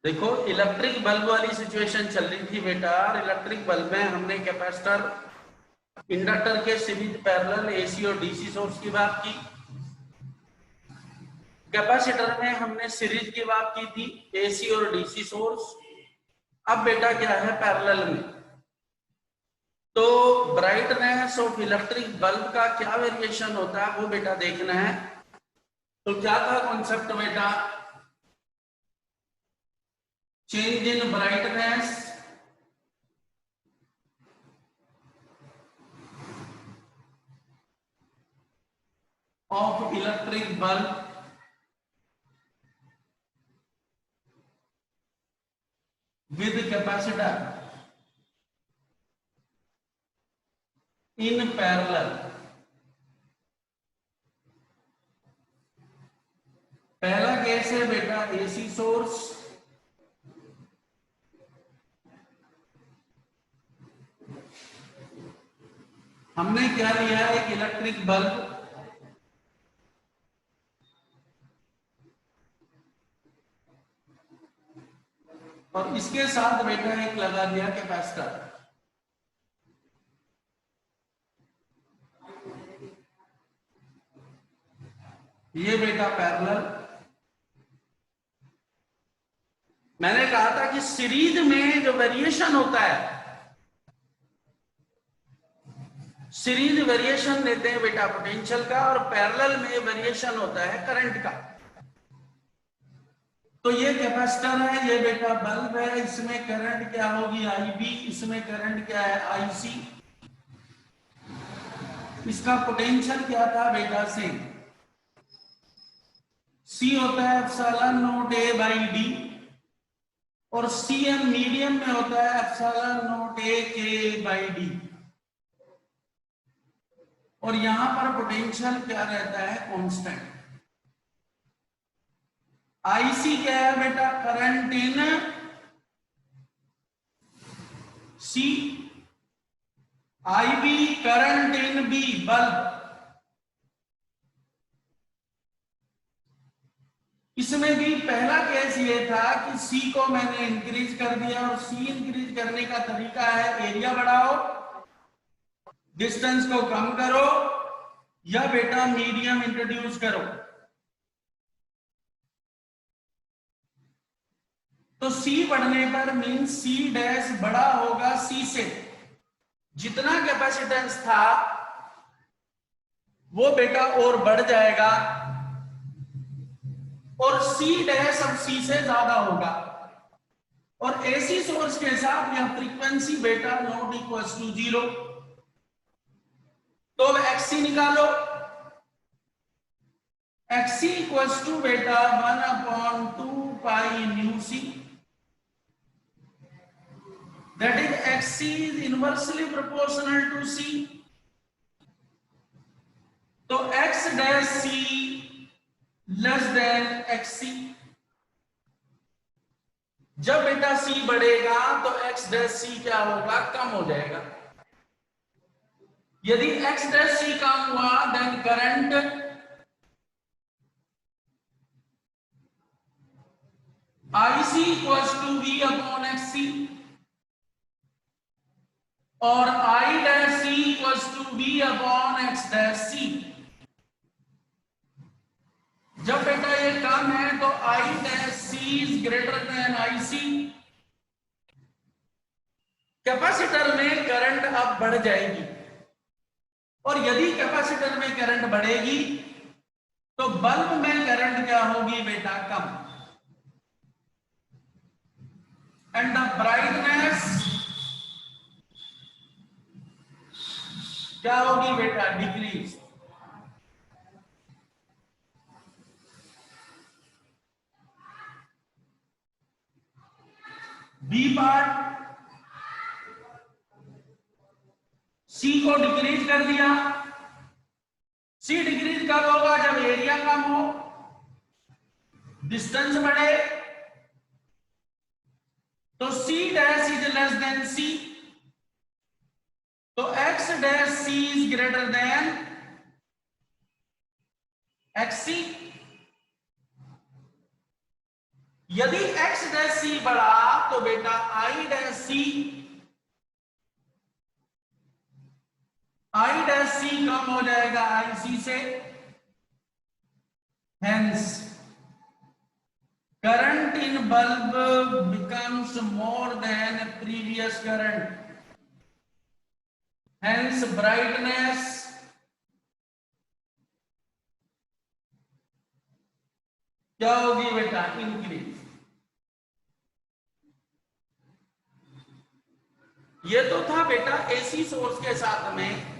देखो electric bulb वाली situation चल रही थी बेटा, और इलेक्ट्रिक बल्ब में हमने कैपेसिटर, इंडक्टर के सीरीज पैरेलल एसी और डीसी सोर्स की बात की। कैपेसिटर में हमने सीरीज की बात की थी, एसी और डीसी सोर्स। अब बेटा क्या है पैरेलल में, तो ब्राइटनेस ऑफ इलेक्ट्रिक बल्ब का क्या वेरिएशन होता है वो बेटा देखना है। तो क्या था कॉन्सेप्ट बेटा, change in brightness of electric bulb with capacitor in parallel। पहला केस है बेटा एसी सोर्स, हमने क्या लिया है एक इलेक्ट्रिक बल्ब, और इसके साथ बेटा एक लगा दिया कैपेसिटर। ये बेटा पैरेलल। मैंने कहा था कि सीरीज में जो वेरिएशन होता है, सीरीज वेरिएशन देते हैं बेटा पोटेंशियल का, और पैरेलल में वेरिएशन होता है करंट का। तो ये कैपेसिटर है, ये बेटा बल्ब है, इसमें करंट क्या होगी आईबी, इसमें करंट क्या है आईसी। इसका पोटेंशियल क्या था बेटा से, सी होता है epsilon not a by D, और सी एम मीडियम में होता है एप्सिलॉन नॉट ए के बाई डी। और यहां पर पोटेंशियल क्या रहता है कांस्टेंट। आईसी क्या है बेटा, current in C, IB current in B bulb. इसमें भी पहला केस ये था कि सी को मैंने इंक्रीज कर दिया, और सी इंक्रीज करने का तरीका है एरिया बढ़ाओ, डिस्टेंस को कम करो, या बेटा मीडियम इंट्रोड्यूस करो। तो सी बढ़ने पर मीन सी डैश बड़ा होगा सी से, जितना कैपेसिटेंस था वो बेटा और बढ़ जाएगा, और सी डैश अब सी से ज्यादा होगा। और एसी सोर्स के साथ यह फ्रीक्वेंसी बेटा नॉट इक्वल टू 0। तो अब एक्सी निकालो, एक्सी इक्वल टू बेटा 1/2 pi nu C, that is xc is inversely proportional to c। तो x dash c less than xc। जब बेटा c बढ़ेगा तो x dash c क्या होगा, कम हो जाएगा। यदि x dash c कम हुआ then current ic equals to v upon xc, और I dash c equals to v upon x dash c। जब बेटा ये कम है तो I dash c is greater than IC। Capacitor में करंट अब बढ़ जाएगी, और यदि कैपेसिटर में करंट बढ़ेगी तो बल्ब में करंट क्या होगी बेटा, कम। एंड द ब्राइटनेस क्या होगी बेटा, डिक्रीज। बी पार्ट, सी को डिक्रीज कर दिया। सी डिक्रीज कब होगा, जब एरिया कम हो, डिस्टेंस बढ़े। तो c dash is less than c, तो x dash c is greater than xc। यदि एक्स डैश सी बढ़ा तो बेटा आई डैश सी कम हो जाएगा आई सी से, hence current in bulb becomes more than previous current, hence brightness क्या होगी बेटा, इंक्रीज। ये तो था बेटा एसी सोर्स के साथ में।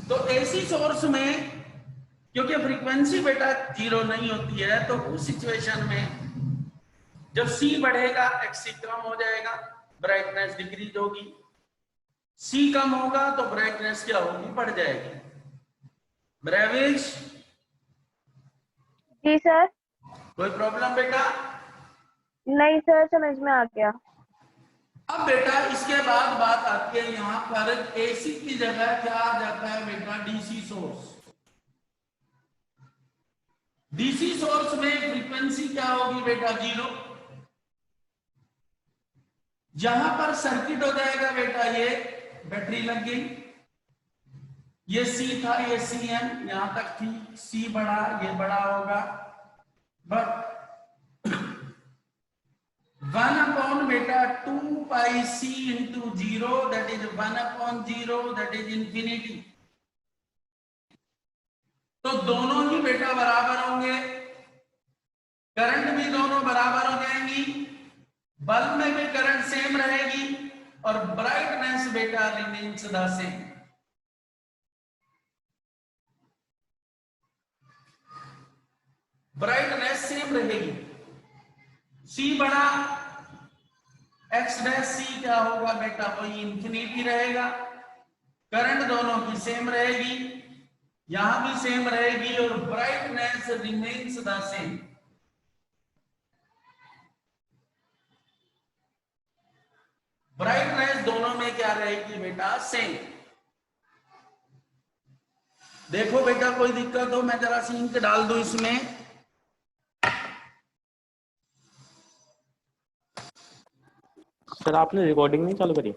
तो एसी सोर्स में क्योंकि फ्रीक्वेंसी बेटा जीरो नहीं होती है, तो उस सिचुएशन में जब सी बढ़ेगा एक्सी कम हो जाएगा, ब्राइटनेस डिक्रीज होगी। सी कम होगा तो ब्राइटनेस क्या होगी, बढ़ जाएगी। ब्रेविश जी सर। कोई प्रॉब्लम बेटा? नहीं सर, समझ में आ गया। अब बेटा इसके बाद बात आती है यहाँ पर एसी की जगह क्या आ जाता है बेटा, डीसी सोर्स। डीसी सोर्स में फ्रीक्वेंसी क्या होगी बेटा, जीरो। जहां पर सर्किट हो जाएगा बेटा, ये बैटरी लग गई, ये सी था, ये सी एम यहां तक थी, सी बढ़ा, ये बड़ा होगा, बट 1/, बेटा 2 pi c into zero, that is 1/0, that is infinity. तो दोनों ही बेटा बराबर होंगे, करंट भी दोनों बराबर हो जाएंगी, बल्ब में भी करंट सेम रहेगी और ब्राइटनेस बेटा remains the same. Brightness same रहेगी, सी बढ़ा, एक्स डैश सी क्या होगा बेटा, वही इंफिनिटी रहेगा, करंट दोनों की सेम रहेगी, यहां भी सेम रहेगी और brightness remains the same. Brightness दोनों में क्या रहेगी बेटा, सेम। देखो बेटा कोई दिक्कत हो, मैं जरा सी इंक डाल दूं इसमें। सर आपने रिकॉर्डिंग नहीं चालू करी?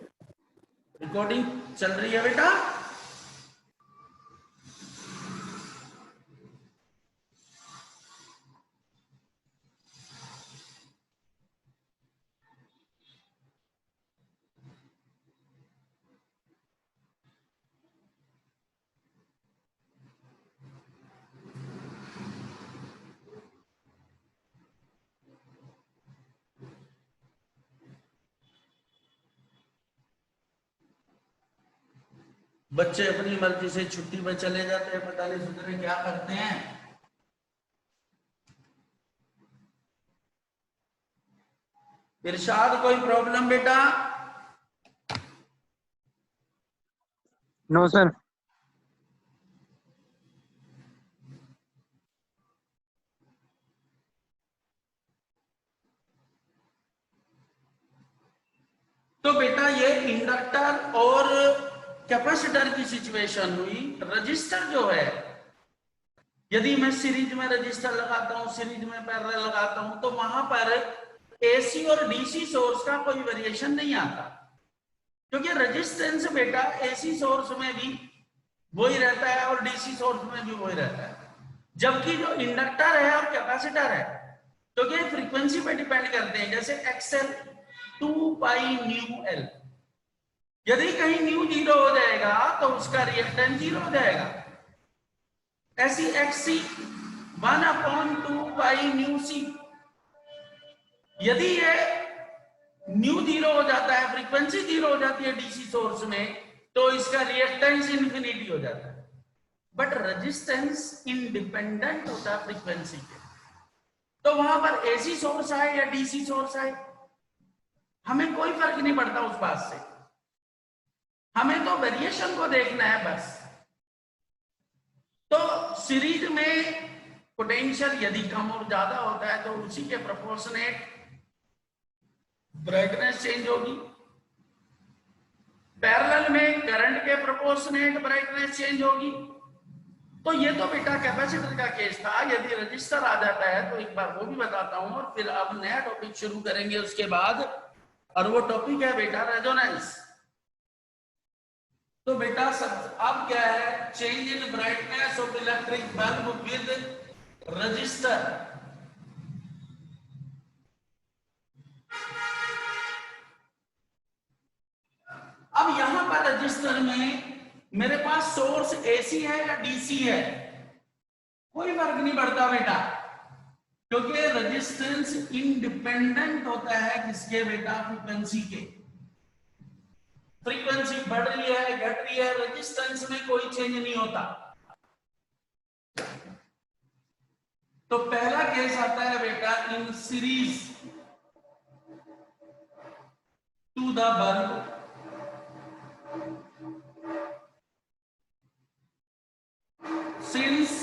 रिकॉर्डिंग चल रही है बेटा। बच्चे अपनी मर्जी से छुट्टी में चले जाते हैं, पता नहीं सुधरे क्या करते हैं। इरशाद कोई प्रॉब्लम बेटा? No sir. तो बेटा ये इंडक्टर और कैपेसिटर की सिचुएशन हुई। रजिस्टर जो है, यदि मैं सीरीज में रजिस्टर लगाता हूं, सीरीज में पैरेलल लगाता हूं, तो वहां पर एसी और डीसी सोर्स का कोई वेरिएशन नहीं आता, क्योंकि रेजिस्टेंस बेटा एसी सोर्स में भी वही रहता है और डीसी सोर्स में भी वही रहता है। जबकि जो इंडक्टर है और कैपेसिटर है, तो ये फ्रीक्वेंसी पे डिपेंड करते हैं, जैसे एक्सएल 2 पाई न्यू एल, यदि कहीं न्यू जीरो हो जाएगा तो उसका रिएक्टेंस जीरो हो जाएगा। ऐसी एक्सी 1/2 पाई न्यू सी, यदि ये न्यू जीरो हो जाता है, फ्रीक्वेंसी जीरो हो जाती है डीसी सोर्स में, तो इसका रिएक्टेंस इंफिनिटी हो जाता है। बट रेजिस्टेंस इंडिपेंडेंट होता है फ्रीक्वेंसी के। तो वहां पर एसी सोर्स आए या डीसी सोर्स आए, हमें कोई फर्क नहीं पड़ता उस बात से, हमें तो वेरिएशन को देखना है बस। तो सीरीज में पोटेंशियल यदि कम और ज्यादा होता है तो उसी के प्रोपोर्शनेट ब्राइटनेस चेंज होगी। पैरेलल में करंट के प्रोपोर्शनेट ब्राइटनेस चेंज होगी। तो ये तो बेटा कैपेसिटर का केस था। यदि रजिस्टर आ जाता है तो एक बार वो भी बताता हूं, और फिर अब नया टॉपिक शुरू करेंगे उसके बाद, और वो टॉपिक है बेटा रेजोनेंस। तो बेटा सब अब क्या है, change in brightness of electric bulb with register. अब यहां पर रजिस्टर में मेरे पास सोर्स एसी है या डीसी है, कोई फर्क नहीं पड़ता बेटा, क्योंकि रेजिस्टेंस इंडिपेंडेंट होता है किसके बेटा, फ्रीक्वेंसी के। फ्रीक्वेंसी बढ़ रही है घट रही है, रेजिस्टेंस में कोई चेंज नहीं होता। तो पहला केस आता है बेटा, in series to the bulb since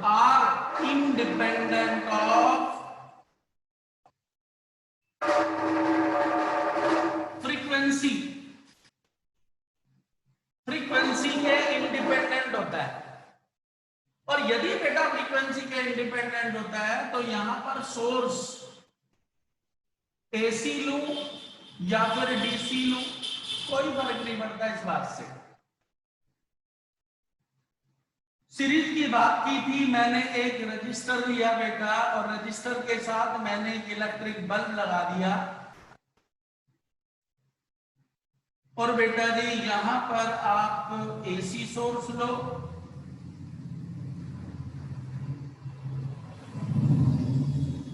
are independent of frequency. Frequency के इंडिपेंडेंट होता है, और यदि बेटा फ्रीक्वेंसी के इंडिपेंडेंट होता है तो यहां पर सोर्स एसी लूं या फिर डीसी लूं, कोई फर्क नहीं पड़ता इस बात से। सीरीज की बात की थी मैंने, एक रजिस्टर लिया बेटा, और रजिस्टर के साथ मैंने एक इलेक्ट्रिक बल्ब लगा दिया, और बेटा जी यहां पर आप एसी सोर्स लो,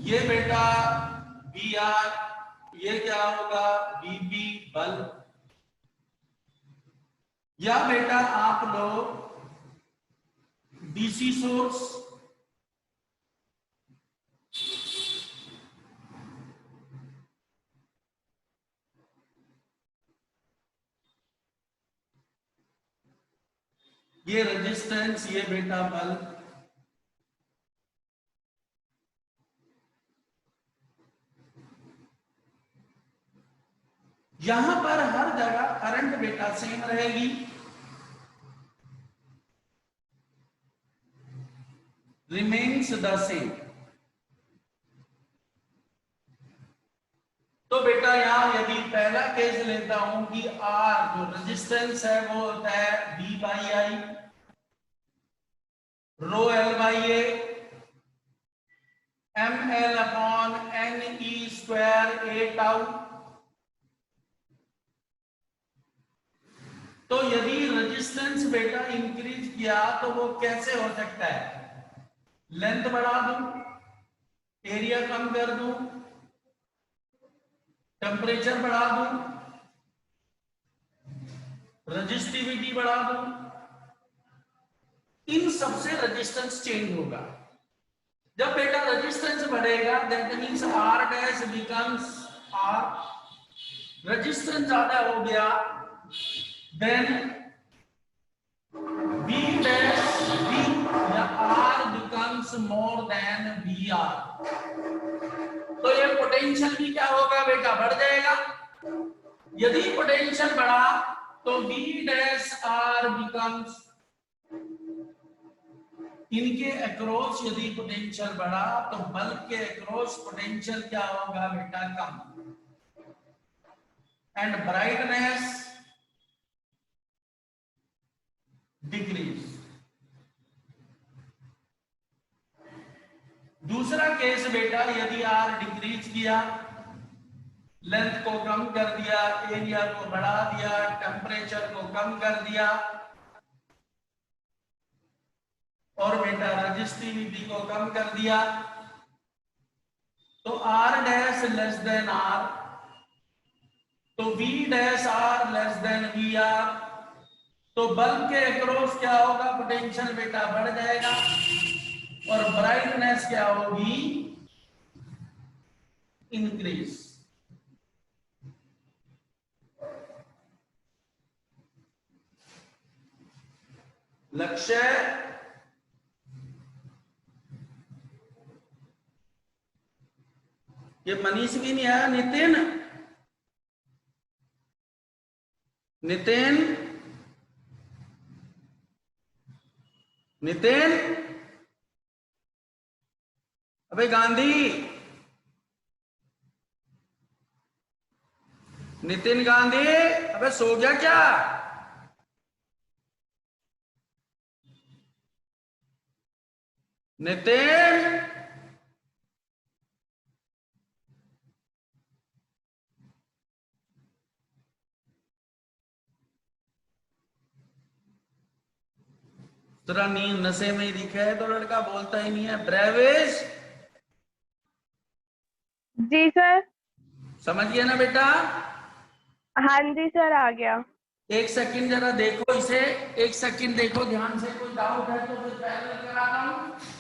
ये बेटा वी आर, ये क्या होगा वीबी बल्ब, या बेटा आप लो डीसी सोर्स, ये रेजिस्टेंस, ये बेटा बल्ब। यहां पर हर जगह करंट बेटा सेम रहेगी, रिमेन्स द सेम। तो बेटा यहां यदि पहला केस लेता हूं कि आर जो रेजिस्टेंस है वो होता है V by I, rho L by A, M L upon N E square A tau. तो यदि रेजिस्टेंस बेटा इंक्रीज किया तो वो कैसे हो सकता है, लेंथ बढ़ा दूं, एरिया कम कर दूं, टेम्परेचर बढ़ा दूं, रेजिस्टिविटी बढ़ा दूं, इन सबसे रेजिस्टेंस चेंज होगा। जब बेटा रेजिस्टेंस बढ़ेगा that means R dash becomes R, resistance ज्यादा हो गया देन V dash V या R becomes more than VR। तो ये पोटेंशियल भी क्या होगा बेटा, बढ़ जाएगा। यदि पोटेंशियल बढ़ा तो V dash R becomes, इनके अक्रॉस यदि पोटेंशियल बढ़ा तो बल्ब के अक्रॉस पोटेंशियल क्या होगा बेटा, कम, एंड ब्राइटनेस डिक्रीज। दूसरा केस बेटा, यदि आर डिक्रीज किया, लेंथ को कम कर दिया, एरिया को बढ़ा दिया, टेम्परेचर को कम कर दिया, और बेटा रेजिस्टिविटी को कम कर दिया, तो r dash less than r, तो v dash r less than v r, तो बल्ब के अक्रॉस क्या होगा, पोटेंशियल बेटा बढ़ जाएगा, और ब्राइटनेस क्या होगी, इंक्रीज। लक्ष्य ये मनीष भी नहीं आया, नितिन, नितिन नितिन, अबे गांधी, नितिन गांधी, अबे सो गया क्या? नितिन, तेरा नींद नशे में ही दिखा है तो लड़का बोलता ही नहीं है। ब्रेविस, जी सर। समझ गया ना बेटा? हाँ जी सर, आ गया। एक सेकंड जरा देखो इसे, एक सेकंड देखो ध्यान से, कोई डाउट है तो फिर पैरेलल कराता हूं।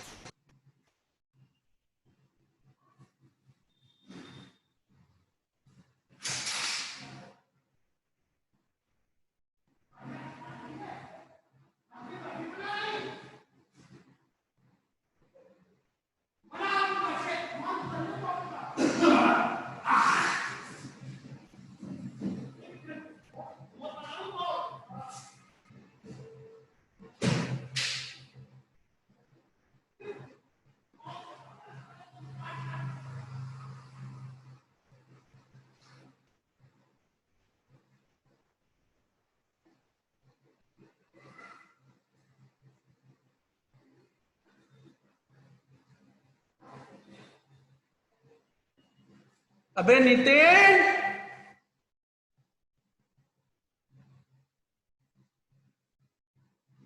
अबे नितिन,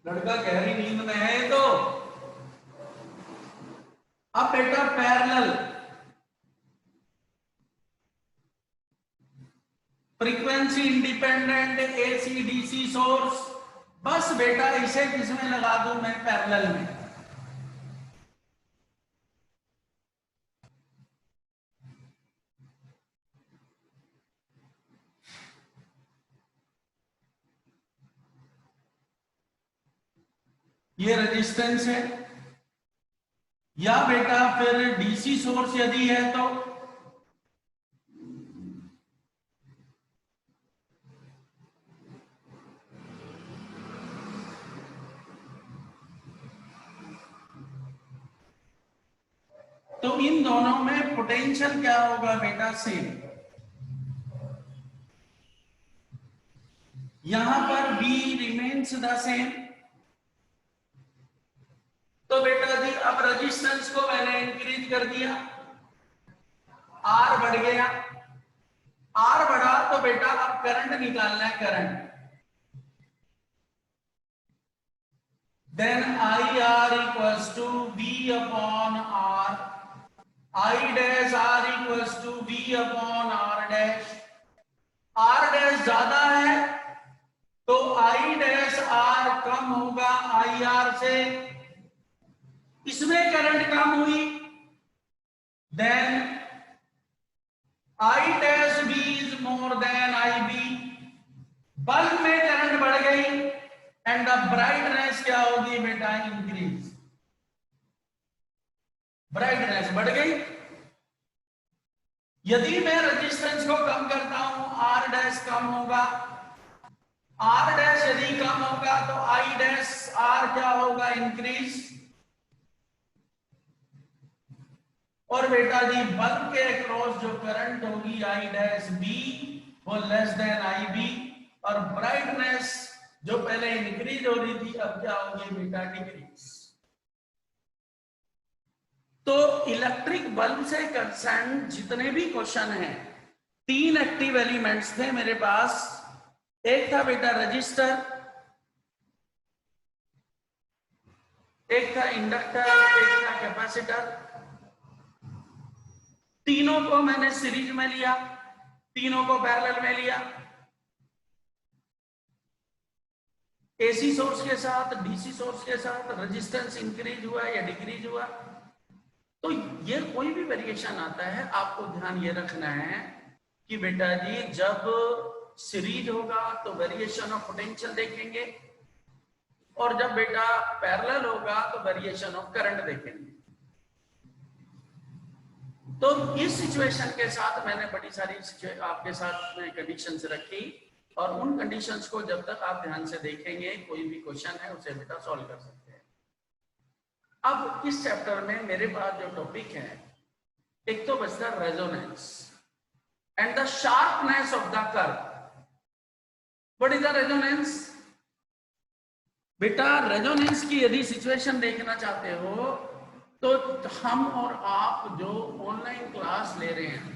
लड़का गहरी नींद में है तो। अब बेटा parallel, frequency independent AC DC source, बस बेटा इसे किसमें लगा दूं मैं? पैरेलल में। ये रेजिस्टेंस है, या बेटा फिर डीसी सोर्स यदि है तो इन दोनों में पोटेंशियल क्या होगा बेटा? सेम। यहां पर V रिमेन्स द सेम। तो बेटा जी अब रेजिस्टेंस को मैंने इंक्रीज कर दिया, R बढ़ गया। R बढ़ा तो बेटा अब करंट निकालना है, current. Then IR equals to V upon R, I dash R equals to V upon R dash. R dash ज्यादा है तो I डैश R कम होगा IR से, इसमें करंट कम हुई, then I dash B is more than IB, bulb में current बढ़ गई एंड द ब्राइटनेस क्या होगी बेटा? इंक्रीज। ब्राइटनेस बढ़ गई। यदि मैं रेजिस्टेंस को कम करता हूं, R डैश कम होगा, R डैश यदि कम होगा तो I डैश R क्या होगा? इंक्रीज। और बेटा जी बल्ब के अक्रॉस जो करंट होगी I डैश B वो लेस देन IB, और ब्राइटनेस जो पहले इंक्रीज हो रही थी अब क्या होगी बेटा? डिक्रीज। तो इलेक्ट्रिक बल्ब से कंसर्न जितने भी क्वेश्चन हैं, 3 एक्टिव एलिमेंट्स थे मेरे पास। एक था बेटा रजिस्टर, एक था इंडक्टर, एक था कैपेसिटर। तीनों को मैंने सीरीज में लिया, तीनों को पैरेलल में लिया। एसी सोर्स के साथ, डीसी सोर्स के साथ रेजिस्टेंस इंक्रीज हुआ या डिक्रीज हुआ। तो ये कोई भी वेरिएशन आता है आपको ध्यान ये रखना है कि बेटा जी जब सीरीज होगा तो वेरिएशन ऑफ पोटेंशियल देखेंगे, और जब बेटा पैरेलल होगा तो वेरिएशन ऑफ करंट देखेंगे। तो इस सिचुएशन के साथ मैंने बड़ी सारी आपके साथ में कंडीशंस रखी, और उन कंडीशंस को जब तक आप ध्यान से देखेंगे कोई भी क्वेश्चन है उसे बेटा सॉल्व कर सकते हैं। अब इस चैप्टर में मेरे पास जो टॉपिक है, एक तो बचता resonance and the sharpness of the curve. What is the resonance? बेटा रेजोनेंस की यदि सिचुएशन देखना चाहते हो तो हम और आप जो ऑनलाइन क्लास ले रहे हैं,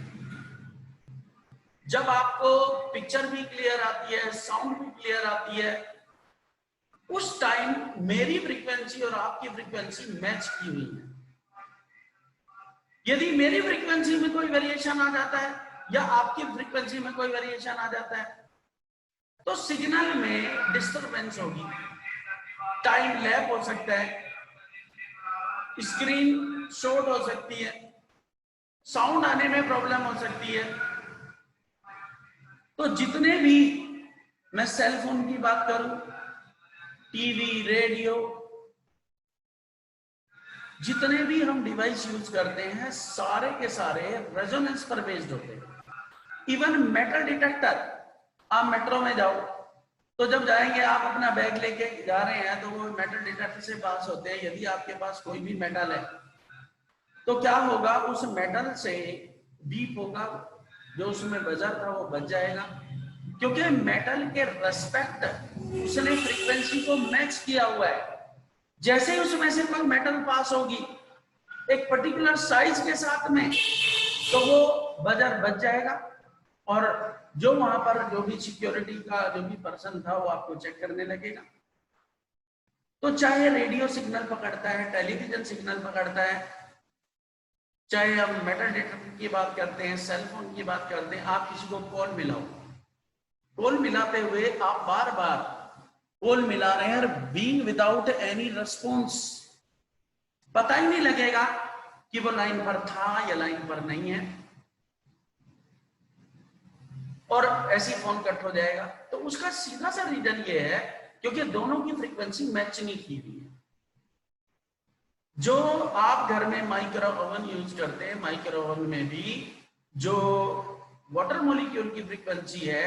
जब आपको पिक्चर भी क्लियर आती है, साउंड भी क्लियर आती है, उस टाइम मेरी फ्रीक्वेंसी और आपकी फ्रीक्वेंसी मैच की हुई है। यदि मेरी फ्रीक्वेंसी में कोई वेरिएशन आ जाता है या आपकी फ्रीक्वेंसी में कोई वेरिएशन आ जाता है तो सिग्नल में डिस्टरबेंस होगी, टाइम लैप हो सकता है, स्क्रीन शॉर्ट हो सकती है, साउंड आने में प्रॉब्लम हो सकती है। तो जितने भी, मैं सेल फोन की बात करूं, टीवी, रेडियो, जितने भी हम डिवाइस यूज करते हैं सारे के सारे रेजोनेंस पर बेस्ड होते हैं। इवन मेटल डिटेक्टर, आप मेट्रो में जाओ तो जब जाएंगे आप अपना बैग लेके जा रहे हैं तो वो मेटल डिटेक्टर से पास होते हैं। यदि आपके पास कोई भी मेटल है तो क्या होगा, उस मेटल से बीप होगा, जो उसमें बजर था वो बज जाएगा, क्योंकि मेटल के रेस्पेक्ट उसने फ्रीक्वेंसी को मैच किया हुआ है। जैसे ही उसमें से कोई मेटल पास होगी एक पर्टिकुलर साइज के साथ में तो वो बजर बज जाएगा और जो वहां पर जो भी सिक्योरिटी का जो भी पर्सन था वो आपको चेक करने लगेगा। तो चाहे रेडियो सिग्नल पकड़ता है, टेलीविजन सिग्नल पकड़ता है, चाहे हम मेटल डिटेक्टर की बात करते हैं, सेल फोन की बात करते हैं, आप किसी को कॉल मिलाओ, कॉल मिलाते हुए आप बार बार कॉल मिला रहे हैं, बीइंग विदाउट एनी रिस्पॉन्स, पता ही नहीं लगेगा कि वो लाइन पर था या लाइन पर नहीं है, और ऐसी फोन कट हो जाएगा। तो उसका सीधा सा रीजन ये है क्योंकि दोनों की फ्रीक्वेंसी मैच नहीं की हुई है। जो आप घर में माइक्रो ओवन यूज करते हैं, माइक्रो ओवन में भी जो वाटर मॉलिक्यूल की फ्रीक्वेंसी है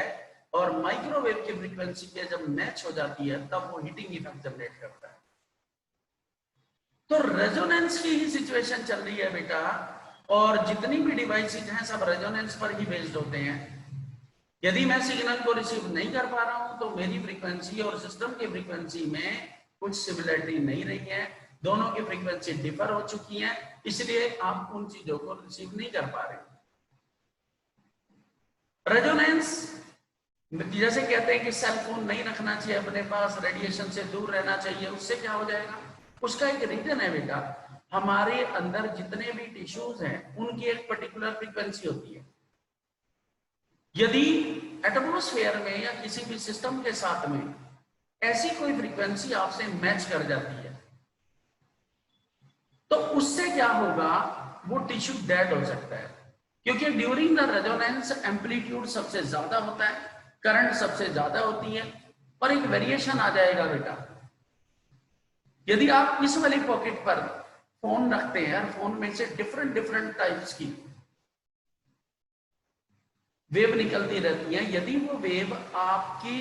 और माइक्रोवेव की फ्रीक्वेंसी के जब मैच हो जाती है तब वो हीटिंग इफेक्ट जनरेट करता है। तो रेजोनेंस की ही सिचुएशन चल रही है बेटा, और जितनी भी डिवाइसेज हैं सब रेजोनेंस पर ही बेस्ड होते हैं। यदि मैं सिग्नल को रिसीव नहीं कर पा रहा हूं तो मेरी फ्रीक्वेंसी और सिस्टम की फ्रीक्वेंसी में कुछ सिमिलरिटी नहीं रही है, दोनों की फ्रीक्वेंसी डिफर हो चुकी है, इसलिए आप उन चीजों को रिसीव नहीं कर पा रहे। रेजोनेंस जैसे कहते हैं कि सेल फोन नहीं रखना चाहिए अपने पास, रेडिएशन से दूर रहना चाहिए, उससे क्या हो जाएगा? उसका एक रीजन है बेटा, हमारे अंदर जितने भी टिश्यूज हैं उनकी एक पर्टिकुलर फ्रीक्वेंसी होती है। यदि एटमॉस्फेयर में या किसी भी सिस्टम के साथ में ऐसी कोई फ्रीक्वेंसी आपसे मैच कर जाती है तो उससे क्या होगा, वो टिश्यू डेड हो सकता है, क्योंकि ड्यूरिंग द रेजोनेंस एम्पलीट्यूड सबसे ज्यादा होता है, करंट सबसे ज्यादा होती है और एक वेरिएशन आ जाएगा बेटा। यदि आप इस वाली पॉकेट पर फोन रखते हैं, फोन में से डिफरेंट डिफरेंट टाइप्स की वेव निकलती रहती है, यदि वो वेव आपकी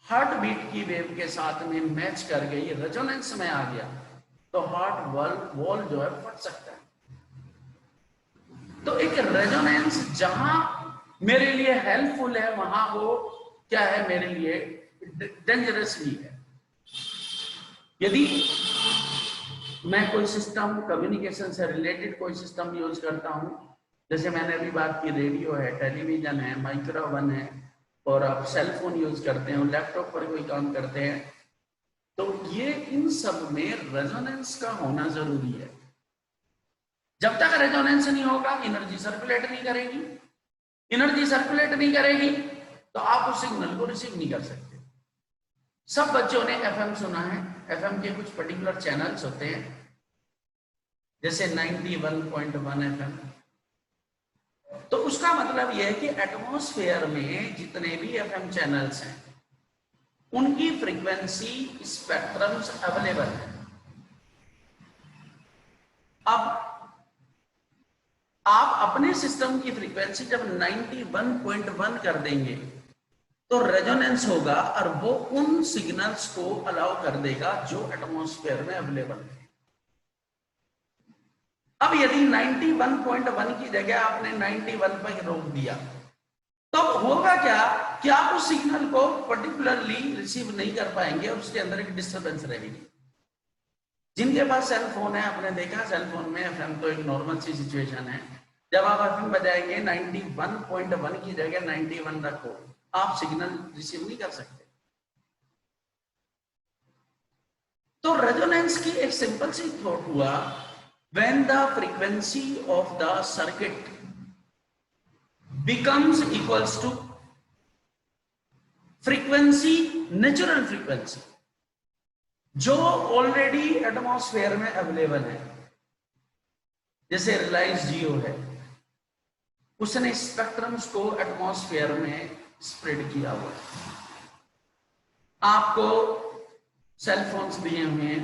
हार्ट बीट की वेव के साथ में मैच कर गई, रेजोनेंस में आ गया, तो हार्ट वॉल जो है फट सकता है। तो एक रेजोनेंस जहां मेरे लिए हेल्पफुल है वहां वो क्या है, मेरे लिए डेंजरस भी है। यदि मैं कोई सिस्टम, कम्युनिकेशन से रिलेटेड कोई सिस्टम यूज करता हूं, जैसे मैंने अभी बात की, रेडियो है, टेलीविजन है, माइक्रो ओवन है, और आप सेल फोन यूज करते हैं, लैपटॉप पर कोई काम करते हैं, तो ये इन सब में रेजोनेंस का होना जरूरी है। जब तक रेजोनेंस नहीं होगा एनर्जी सर्कुलेट नहीं करेगी, एनर्जी सर्कुलेट नहीं करेगी तो आप उस सिग्नल को रिसीव नहीं कर सकते। सब बच्चों ने एफएम सुना है, एफएम के कुछ पर्टिकुलर चैनल्स होते हैं, जैसे 91.1 एफएम। तो उसका मतलब यह है कि एटमॉस्फेयर में जितने भी एफएम चैनल्स हैं उनकी फ्रीक्वेंसी स्पेक्ट्रम्स अवेलेबल है। अब आप अपने सिस्टम की फ्रीक्वेंसी जब 91.1 कर देंगे तो रेजोनेंस होगा और वो उन सिग्नल्स को अलाउ कर देगा जो एटमॉस्फेयर में अवेलेबल है। अब यदि 91.1 की जगह आपने 91 पर रोक दिया तो होगा क्या कि आप उस सिग्नल को पर्टिकुलरली रिसीव नहीं कर पाएंगे और उसके अंदर एक डिस्टर्बेंस रहेगी। जिनके पास सेल फोन है, आपने देखा सेल फोन में एफएम तो एक नॉर्मल सी सिचुएशन है, जब आप एफएम बजाएंगे 91.1 की जगह 91 रखो, आप सिग्नल रिसीव नहीं कर सकते। तो रेजोनेंस की एक सिंपल सी थॉट हुआ, when the frequency of the circuit becomes equals to frequency, natural frequency जो ऑलरेडी एटमॉस्फेयर में अवेलेबल है। जैसे रिलायंस जियो है, उसने स्पेक्ट्रम्स को एटमॉस्फेयर में स्प्रेड किया हुआ है। आपको सेल फोन्स दिए हुए हैं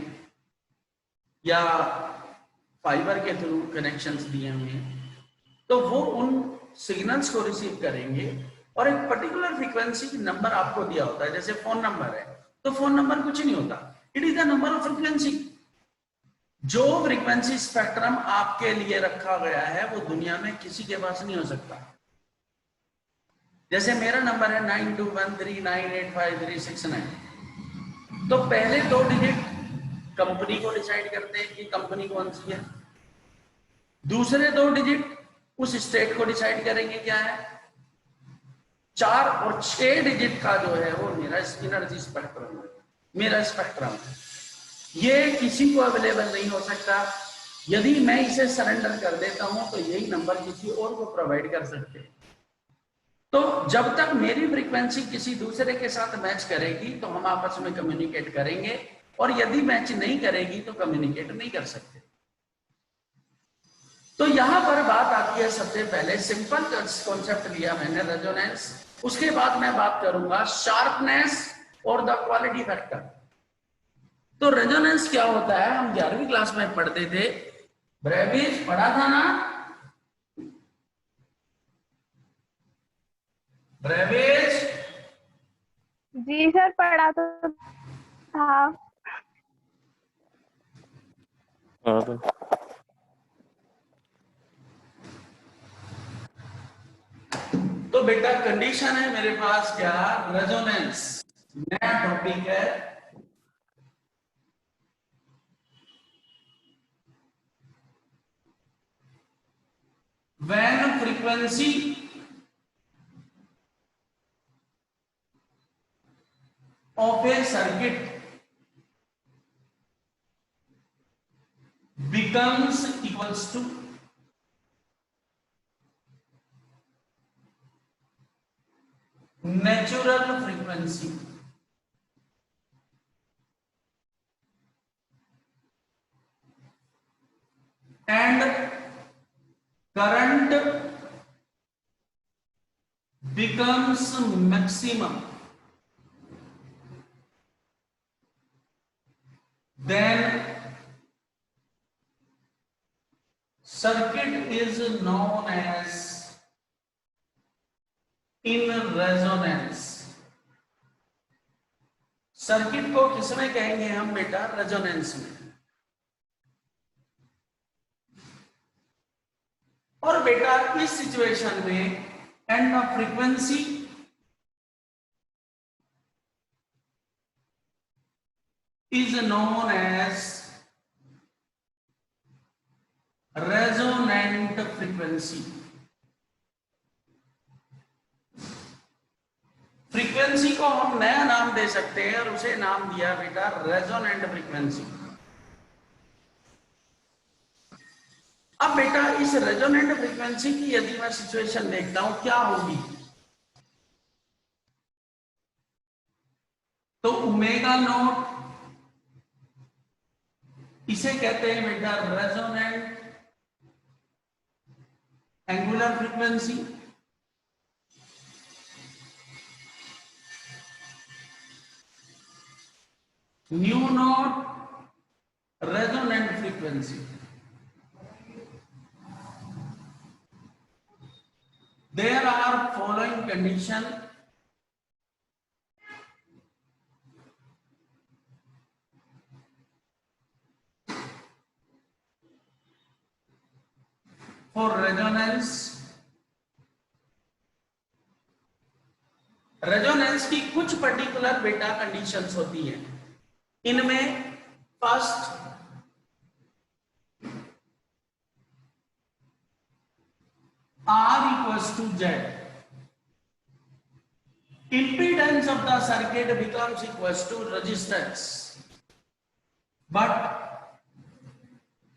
या फाइबर के थ्रू कनेक्शंस दिए हुए हैं, तो वो उन सिग्नल्स को रिसीव करेंगे और एक पर्टिकुलर फ्रीक्वेंसी नंबर आपको दिया होता है। जैसे फोन नंबर है, तो फोन नंबर कुछ नहीं होता, it is the number of frequency. जो फ्रीक्वेंसी स्पेक्ट्रम आपके लिए रखा गया है वो दुनिया में किसी के पास नहीं हो सकता। जैसे मेरा नंबर है 9213985369, तो पहले 2 डिजिट कंपनी को डिसाइड करते हैं कि कंपनी कौन सी है, दूसरे 2 डिजिट उस स्टेट को डिसाइड करेंगे क्या है, 4 और 6 डिजिट का जो है वो मेरा एनर्जी स्पेक्ट्रम है, मेरा स्पेक्ट्रम है। ये किसी को अवेलेबल नहीं हो सकता। यदि मैं इसे सरेंडर कर देता हूं तो यही नंबर किसी और को प्रोवाइड कर सकते हैं। तो जब तक मेरी फ्रीक्वेंसी किसी दूसरे के साथ मैच करेगी तो हम आपस में कम्युनिकेट करेंगे, और यदि मैच नहीं करेगी तो कम्युनिकेट नहीं कर सकते। तो यहां पर बात आती है, सबसे पहले सिंपल कॉन्सेप्ट लिया मैंने रेजोनेंस, उसके बाद मैं बात करूंगा शार्पनेस और द क्वालिटी फैक्टर। तो रेजोनेंस क्या होता है, हम 11वीं क्लास में पढ़ते थे, ब्रेविज पढ़ा था ना, ब्रेविज? जी सर, पढ़ा तो था। हाँ तो तो बेटा कंडीशन है मेरे पास क्या, रेजोनेंस, नया टॉपिक है। When frequency of a circuit becomes equals to natural frequency and current becomes maximum, then circuit is known as in resonance। Circuit को किसमें कहेंगे हम बेटा, रेजोनेंस में। और बेटा इस सिचुएशन में end of frequency is known as resonant frequency। Frequency को हम नया नाम दे सकते हैं और उसे नाम दिया बेटा रेजोनेंट फ्रीक्वेंसी। अब बेटा इस रेजोनेंट फ्रीक्वेंसी की यदि मैं सिचुएशन देखता हूं क्या होगी, तो ओमेगा नॉट, इसे कहते हैं बेटा resonant angular frequency. New not resonant frequency. There are following condition resonance. Resonance की कुछ पर्टिकुलर बेटा कंडीशंस होती हैं। इनमें first R equals to Z, impedance of the circuit becomes equals to resistance, but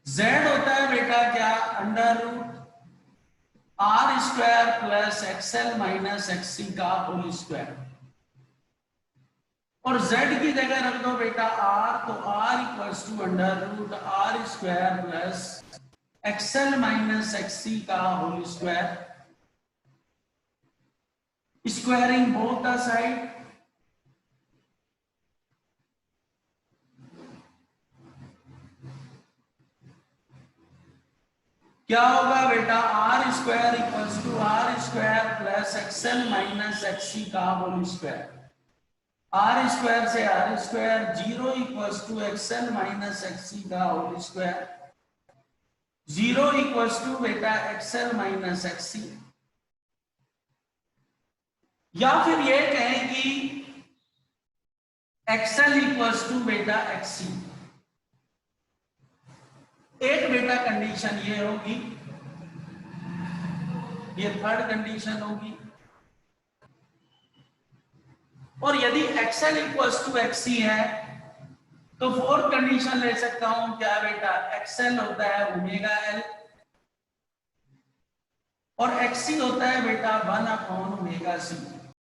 Z होता है बेटा क्या, under root R square plus XL minus XC का होल स्क्वायर, और Z की जगह रख दो बेटा R, तो R equals to under root R square plus XL minus XC का whole square, squaring both the side, क्या होगा बेटा, R square equals to R square plus XL minus XC का होल स्क्वायर, R स्क्वायर से R square, 0 equals to XL minus XC का whole square, 0 equals to बेटा XL minus XC, या फिर ये कहें कि XL इक्वल्स टू बेटा XC। एक बेटा कंडीशन ये होगी, ये थर्ड कंडीशन होगी, और यदि XL इक्वल्स टू XC है तो फोर्थ कंडीशन ले सकता हूं, क्या बेटा, XL होता है ओमेगा L और XC होता है बेटा 1/ओमेगा C।